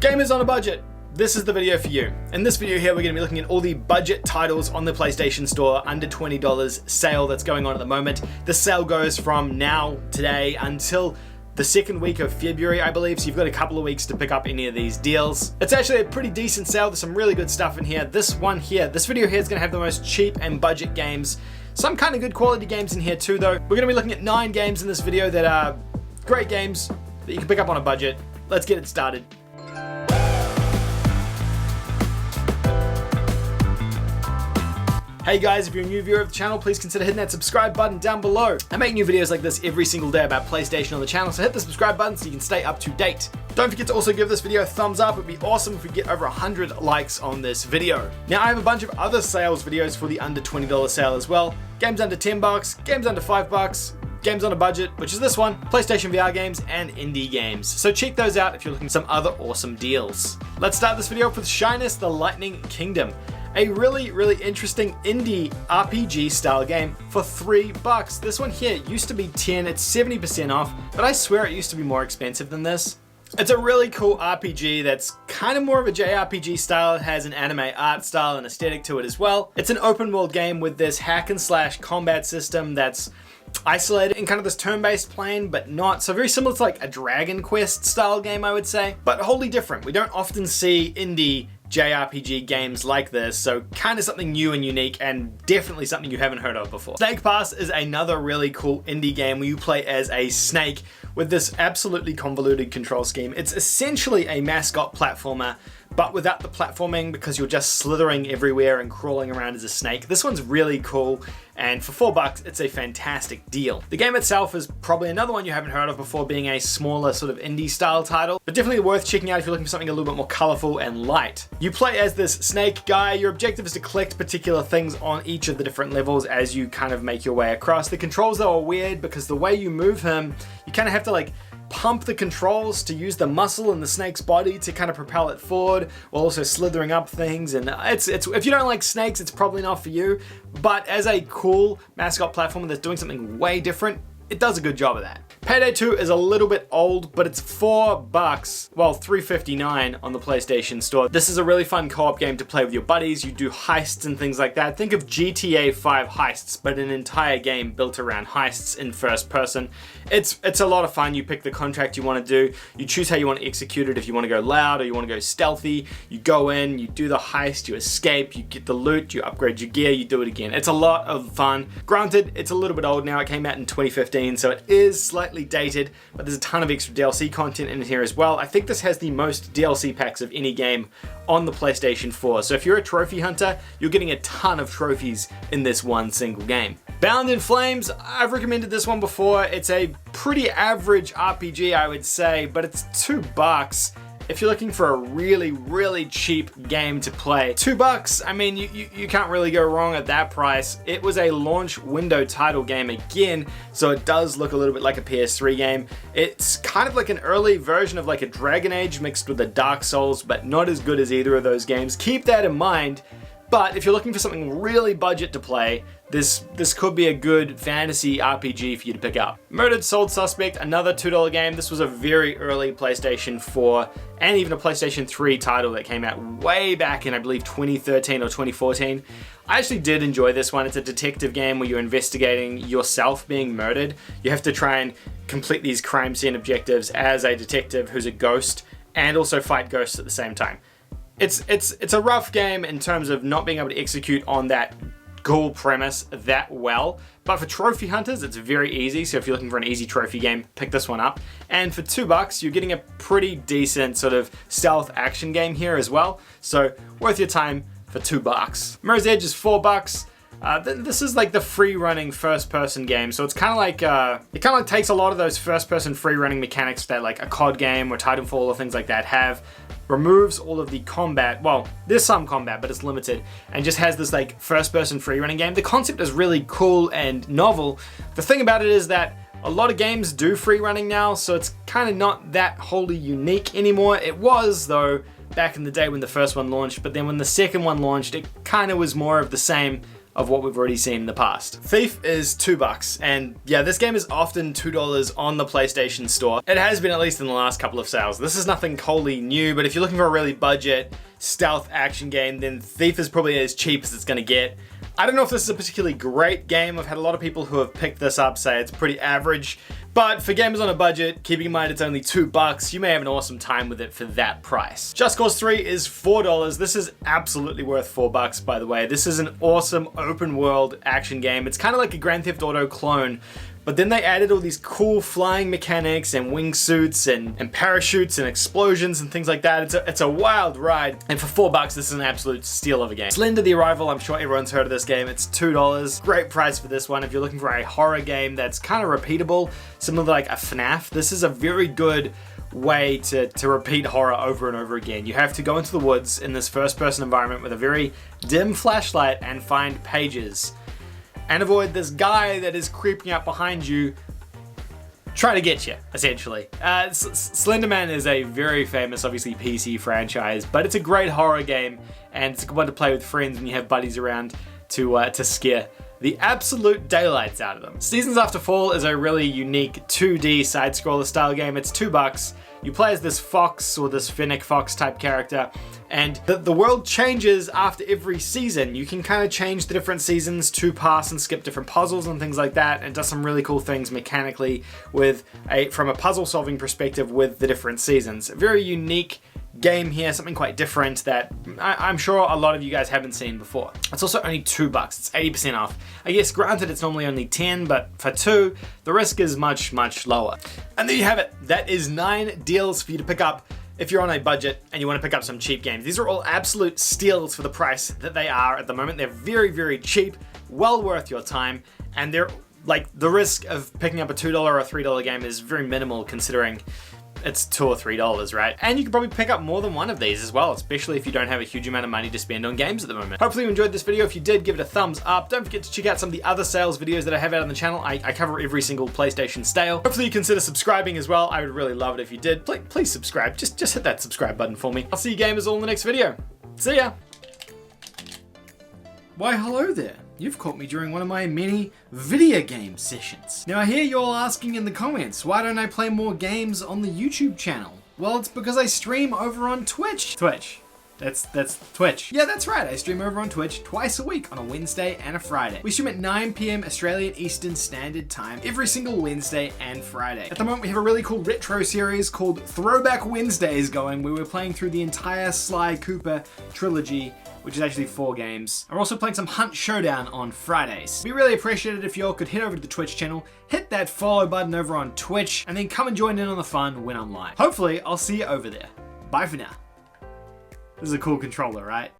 Gamers on a budget, this is the video for you. In this video here, we're going to be looking at all the budget titles on the PlayStation Store, under $20 sale that's going on at the moment. The sale goes from now, today, until the second week of February, I believe, so you've got a couple of weeks to pick up any of these deals. It's actually a pretty decent sale. There's some really good stuff in here. This video here is going to have the most cheap and budget games. Some kind of good quality games in here too, though. We're going to be looking at 9 games in this video that are great games that you can pick up on a budget. Let's get it started. Hey guys, if you're a new viewer of the channel, please consider hitting that subscribe button down below. I make new videos like this every single day about PlayStation on the channel, so hit the subscribe button so you can stay up to date. Don't forget to also give this video a thumbs up. It'd be awesome if we get over 100 likes on this video. Now I have a bunch of other sales videos for the under $20 sale as well. Games under 10 bucks, games under 5 bucks, games on a budget, which is this one, PlayStation VR games, and indie games. So check those out if you're looking for some other awesome deals. Let's start this video off with Shyness, the Lightning Kingdom. A really interesting indie RPG style game for $3. This one here used to be 10, it's 70% off, but I swear it used to be more expensive than this. It's a really cool RPG that's kind of more of a JRPG style. It has an anime art style and aesthetic to it as well. It's an open world game with this hack and slash combat system that's isolated in kind of this turn-based plane, but not so very similar to like a Dragon Quest style game, I would say, but wholly different. We don't often see indie JRPG games like this, so kind of something new and unique, and definitely something you haven't heard of before. Snake Pass is another really cool indie game where you play as a snake with this absolutely convoluted control scheme. It's essentially a mascot platformer, but without the platforming because you're just slithering everywhere and crawling around as a snake. This one's really cool, and for $4, it's a fantastic deal. The game itself is probably another one you haven't heard of before, being a smaller sort of indie style title, but definitely worth checking out if you're looking for something a little bit more colorful and light. You play as this snake guy. Your objective is to collect particular things on each of the different levels as you kind of make your way across. The controls though are weird because the way you move him, you kind of have to like pump the controls to use the muscle in the snake's body to kind of propel it forward while also slithering up things, and it's if you don't like snakes, it's probably not for you, but as a cool mascot platformer that's doing something way different, it does a good job of that. Payday II is a little bit old, but it's $4, well, $3.59 on the PlayStation Store. This is a really fun co-op game to play with your buddies. You do heists and things like that. Think of GTA 5 heists, but an entire game built around heists in first person. It's a lot of fun. You pick the contract you want to do. You choose how you want to execute it, if you want to go loud or you want to go stealthy. You go in, you do the heist, you escape, you get the loot, you upgrade your gear, you do it again. It's a lot of fun. Granted, it's a little bit old now. It came out in 2015, so it is slightly dated, but there's a ton of extra DLC content in here as well. I think this has the most DLC packs of any game on the PlayStation 4. So if you're a trophy hunter, you're getting a ton of trophies in this one single game. Bound in Flames, I've recommended this one before. It's a pretty average RPG, I would say, but it's $2. If you're looking for a really cheap game to play, $2, I mean, you can't really go wrong at that price. It was a launch window title game again, so it does look a little bit like a PS3 game. It's kind of like an early version of like a Dragon Age mixed with a Dark Souls, but not as good as either of those games. Keep that in mind. But if you're looking for something really budget to play, this could be a good fantasy RPG for you to pick up. Murdered Soul Suspect, another $2 game. This was a very early PlayStation 4 and even a PlayStation 3 title that came out way back in, I believe, 2013 or 2014. I actually did enjoy this one. It's a detective game where you're investigating yourself being murdered. You have to try and complete these crime scene objectives as a detective who's a ghost and also fight ghosts at the same time. It's a rough game in terms of not being able to execute on that cool premise that well, but for trophy hunters it's very easy. So if you're looking for an easy trophy game, pick this one up. And for $2 you're getting a pretty decent sort of stealth action game here as well, so worth your time for $2. Mirror's Edge is $4. This is like the free running first person game, so it's kind of like it kind of takes a lot of those first person free running mechanics that like a COD game or Titanfall or things like that have, removes all of the combat. Well, there's some combat, but it's limited, and just has this like first person free running game. The concept is really cool and novel. The thing about it is that a lot of games do free running now, so it's kind of not that wholly unique anymore. It was though back in the day when the first one launched, but then when the second one launched, it kind of was more of the same of what we've already seen in the past. Thief is $2, and yeah, this game is often $2 on the PlayStation Store. It has been, at least in the last couple of sales. This is nothing wholly new, but if you're looking for a really budget stealth action game, then Thief is probably as cheap as it's gonna get. I don't know if this is a particularly great game. I've had a lot of people who have picked this up say it's pretty average, but for gamers on a budget, keeping in mind it's only $2, you may have an awesome time with it for that price. Just Cause 3 is $4. This is absolutely worth $4, by the way. This is an awesome open world action game. It's kind of like a Grand Theft Auto clone, but then they added all these cool flying mechanics and wingsuits and parachutes and explosions and things like that. It's a wild ride. And for $4, this is an absolute steal of a game. Slender the Arrival, I'm sure everyone's heard of this game. It's $2. Great price for this one. If you're looking for a horror game that's kind of repeatable, similar to like a FNAF, this is a very good way to repeat horror over and over again. You have to go into the woods in this first-person environment with a very dim flashlight and find pages, and avoid this guy that is creeping up behind you, try to get you, essentially. Slender Man is a very famous, obviously, PC franchise, but it's a great horror game, and it's a good one to play with friends when you have buddies around to scare the absolute daylights out of them. Seasons After Fall is a really unique 2D side-scroller style game. It's $2. You play as this fox, or this fennec fox type character, and the world changes after every season. You can kind of change the different seasons to pass and skip different puzzles and things like that, and it does some really cool things mechanically from a puzzle solving perspective with the different seasons. A very unique game here, something quite different that I'm sure a lot of you guys haven't seen before. It's also only $2, it's 80% off. I guess granted it's normally only 10, but for 2, the risk is much, much lower. And there you have it. That is 9 deals for you to pick up if you're on a budget and you want to pick up some cheap games. These are all absolute steals for the price that they are at the moment. They're very, very cheap, well worth your time, and they're like, the risk of picking up a $2 or a $3 game is very minimal considering it's $2 or $3, right? And you can probably pick up more than one of these as well, especially if you don't have a huge amount of money to spend on games at the moment. Hopefully you enjoyed this video. If you did, give it a thumbs up. Don't forget to check out some of the other sales videos that I have out on the channel. I cover every single PlayStation sale. Hopefully you consider subscribing as well. I would really love it if you did. Please subscribe. Just hit that subscribe button for me. I'll see you gamers all in the next video. See ya! Why, hello there. You've caught me during one of my many video game sessions. Now I hear you're all asking in the comments, why don't I play more games on the YouTube channel? Well, it's because I stream over on Twitch. That's Twitch. Yeah, that's right. I stream over on Twitch twice a week on a Wednesday and a Friday. We stream at 9 PM Australian Eastern Standard Time every single Wednesday and Friday. At the moment, we have a really cool retro series called Throwback Wednesdays going, where we're playing through the entire Sly Cooper trilogy, which is actually 4 games. We're also playing some Hunt Showdown on Fridays. We really appreciate it if y'all could head over to the Twitch channel, hit that follow button over on Twitch, and then come and join in on the fun when I'm live. Hopefully, I'll see you over there. Bye for now. This is a cool controller, right?